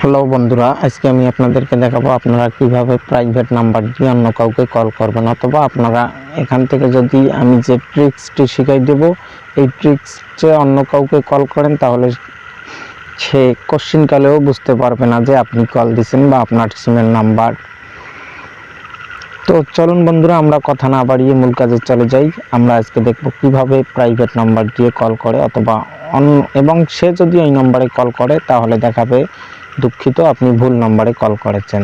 Hello বন্ধুরা, আজকে আমি আপনাদেরকে দেখাবো আপনারা কিভাবে প্রাইভেট নাম্বার দিয়ে অন্য কাউকে কল করবেন, অথবা আপনারা এখান থেকে যদি আমি যে ট্রিক্সটি শিখাই দেব এই ট্রিক্সে অন্য কাউকে কল করেন, তাহলে সে কোশ্চিন কালেও বুঝতে পারবে না যে আপনি কল দিচ্ছেন বা আপনার সিমের নাম্বার। তো চলুন বন্ধুরা, আমরা কথা না বাড়িয়ে মূল কাজে চলে যাই। আমরা আজকে দেখব কিভাবে প্রাইভেট নাম্বার দিয়ে কল করে, অথবা এবং সে যদি এই নম্বরে কল করে তাহলে দেখাবে দুঃখিত, আপনি ভুল নম্বরে কল করেছেন।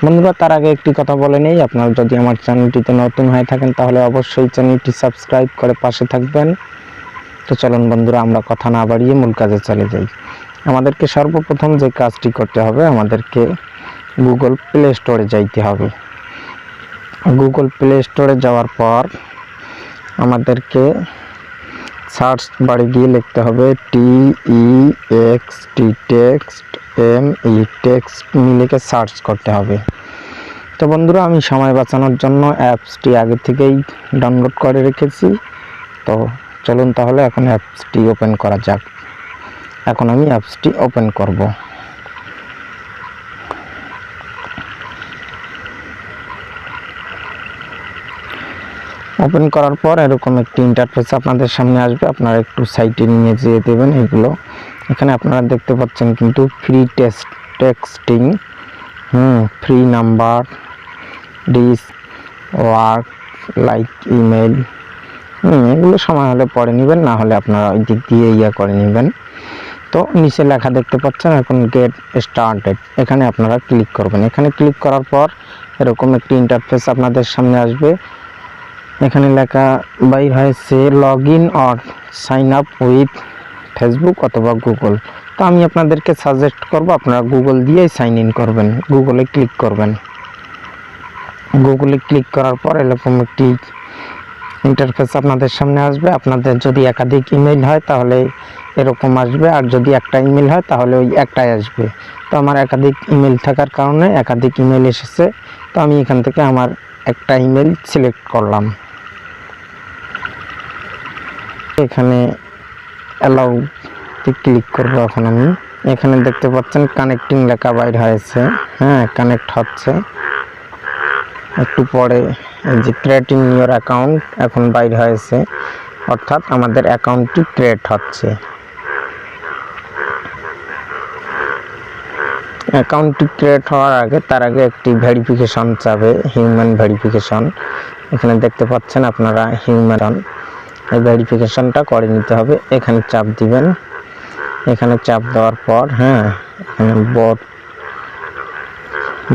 বন্ধুরা, তার আগে একটি কথা বলে নেই, আপনারা যদি আমার চ্যানেলটিতে নতুন হয়ে থাকেন তাহলে অবশ্যই চ্যানেলটি সাবস্ক্রাইব করে পাশে থাকবেন। তো চলুন বন্ধুরা, আমরা কথা না বাড়িয়ে মূল কাজে চলে যাই। আমাদেরকে সর্বপ্রথম যে কাজটি করতে হবে, আমাদেরকে গুগল প্লে স্টোরে যাইতে হবে। গুগল প্লে স্টোরে যাওয়ার পর আমাদেরকে সার্চ বারে গিয়ে লিখতে হবে TEXT টেক্সট টেক্সট লিখে সার্চ করতে হবে। তো বন্ধুরা, আমি সময় বাঁচানোর জন্য অ্যাপসটি আগে থেকেই ডাউনলোড করে রেখেছি। তো চলুন তাহলে এখন অ্যাপসটি ওপেন করা যাক। এখন আমি অ্যাপসটি ওপেন করব। ওপেন করার পর এরকম একটি ইন্টারফেস আপনাদের সামনে আসবে। আপনারা একটু সাইটে নিয়ে যেয়ে দেবেন। এগুলো এখানে আপনারা দেখতে পাচ্ছেন কিন্তু free texting, free number, this work like email, এগুলো সময় হলে পরে নেবেন, না হলে আপনারা ওই দিক দিয়ে করে নেবেন। তো নিচে লেখা দেখতে পাচ্ছেন এখন গেট স্টার্টেড, এখানে আপনারা ক্লিক করবেন। এখানে ক্লিক করার পর এরকম একটি ইন্টারফেস আপনাদের সামনে আসবে। এখানে লেখা বাইর হয়েছে log in or sign up with Facebook অথবা গুগল। তো আমি আপনাদেরকে সাজেস্ট করব আপনারা গুগল দিয়েই সাইন ইন করবেন। গুগলে ক্লিক করবেন। গুগলে ক্লিক করার পর এরকম একটি ইন্টারফেস আপনাদের সামনে আসবে। আপনাদের যদি একাধিক ইমেল হয় তাহলে এরকম আসবে, আর যদি একটা ইমেল হয় তাহলে ওই একটাই আসবে। তো আমার একাধিক ইমেল থাকার কারণে একাধিক ইমেল এসেছে। তো আমি এখান থেকে আমার একটা ইমেল সিলেক্ট করলাম। এখানে অ্যালাউতে ক্লিক করব। এখন আমি এখানে দেখতে পাচ্ছেন কানেক্টিং লেখা বাইর হয়েছে, কানেক্ট হচ্ছে। একটু পরে এই যে ক্রিয়েটিং ইওর অ্যাকাউন্ট এখন বাইর হয়েছে, অর্থাৎ আমাদের অ্যাকাউন্টটি ক্রিয়েট হচ্ছে। অ্যাকাউন্টটি ক্রিয়েট হওয়ার আগে তার আগে একটি ভেরিফিকেশন চাবে, হিউম্যান ভেরিফিকেশন। এখানে দেখতে পাচ্ছেন আপনারা হিউম্যান, এই ভেরিফিকেশনটা করে নিতে হবে। এখানে চাপ দিবেন। এখানে চাপ দেওয়ার পর এখানে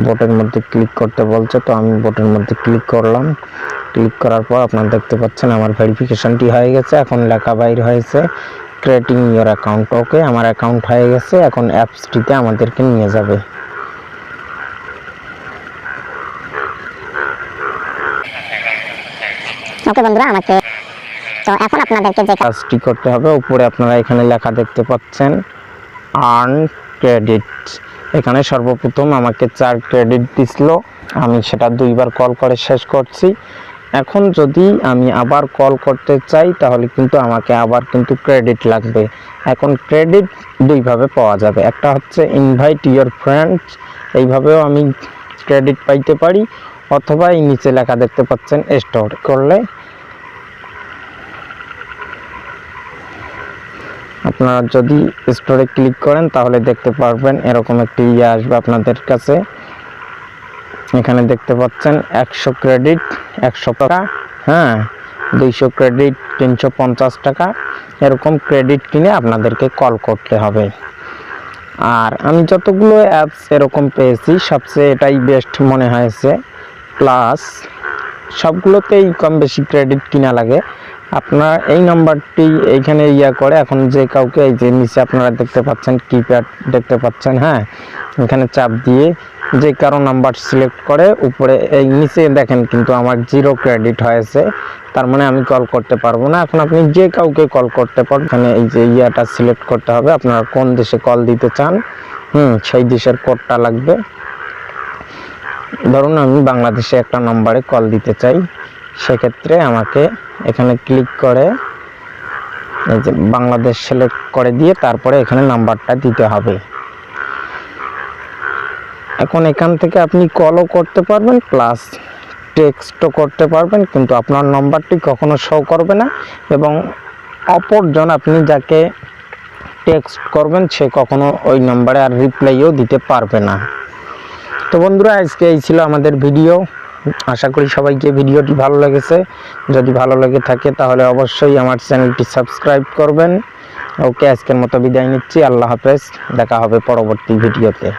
বোটের মধ্যে ক্লিক করতে বলছে, তো আমি বোটের মধ্যে ক্লিক করলাম। ক্লিক করার পর আপনারা দেখতে পাচ্ছেন আমার ভেরিফিকেশনটি হয়ে গেছে। এখন লেখা বাইর হয়েছে ক্রিয়েটিং ইওর অ্যাকাউন্ট। ওকে, আমার অ্যাকাউন্ট হয়ে গেছে। এখন অ্যাপসটিতে আমাদেরকে নিয়ে যাবে। ওকে বন্ধুরা, আমাকে তো এখন আপনাদেরকে যে কাজটি করতে হবে, উপরে আপনারা এখানে লেখা দেখতে পাচ্ছেন আর্ন ক্রেডিট। এখানে সর্বপ্রথম আমাকে 4 ক্রেডিট দিছিল, আমি সেটা 2বার কল করে শেষ করছি। এখন যদি আমি আবার কল করতে চাই তাহলে কিন্তু আমাকে আবার কিন্তু ক্রেডিট লাগবে। এখন ক্রেডিট দুইভাবে পাওয়া যাবে, একটা হচ্ছে ইনভাইট ইওর ফ্রেন্ডস, এইভাবেও আমি ক্রেডিট পাইতে পারি, অথবা এই নিচে লেখা দেখতে পাচ্ছেন স্টোর করলে আপনারা যদি স্টোরে ক্লিক করেন তাহলে দেখতে পারবেন এরকম একটি আসবে আপনাদের কাছে। এখানে দেখতে পাচ্ছেন 100 ক্রেডিট 100 টাকা, 200 ক্রেডিট 350 টাকা, এরকম ক্রেডিট কিনে আপনাদেরকে কল করতে হবে। আর আমি যতগুলো অ্যাপস এরকম পেয়েছি সবচেয়ে এটাই বেস্ট মনে হয়েছে। প্লাস সবগুলোতেই কম বেশি ক্রেডিট কিনা লাগে। আপনার এই নাম্বারটি এইখানে করে এখন যে কাউকে, এই যে নিচে আপনারা দেখতে পাচ্ছেন কিপ্যাড দেখতে পাচ্ছেন, এখানে চাপ দিয়ে যে কারো নাম্বার সিলেক্ট করে উপরে এই নিচে দেখেন কিন্তু আমার 0 ক্রেডিট হয়েছে, তার মানে আমি কল করতে পারবো না। এখন আপনি যে কাউকে কল করতে পারেন। এখানে এই যে সিলেক্ট করতে হবে, আপনারা কোন দেশে কল দিতে চান, সেই দেশের কোডটা লাগবে। ধরুন আমি বাংলাদেশে একটা নম্বরে কল দিতে চাই, সেক্ষেত্রে আমাকে এখানে ক্লিক করে এই যে বাংলাদেশ সিলেক্ট করে দিয়ে তারপরে এখানে নাম্বারটা দিতে হবে। এখন এখান থেকে আপনি কলও করতে পারবেন প্লাস টেক্সটও করতে পারবেন, কিন্তু আপনার নম্বরটি কখনো শো করবে না এবং অপরজন আপনি যাকে টেক্সট করবেন সে কখনো ওই নম্বরে আর রিপ্লাইও দিতে পারবে না। তো বন্ধুরা, আজকে এই ছিল আমাদের ভিডিও। আশা করি সবাইকে ভিডিওটি ভালো লেগেছে। যদি ভালো লেগে থাকে তাহলে অবশ্যই আমার চ্যানেলটি সাবস্ক্রাইব করবেন। ওকে, আজকের মতো বিদায় নিচ্ছি। আল্লাহ হাফেজ, দেখা হবে পরবর্তী ভিডিওতে।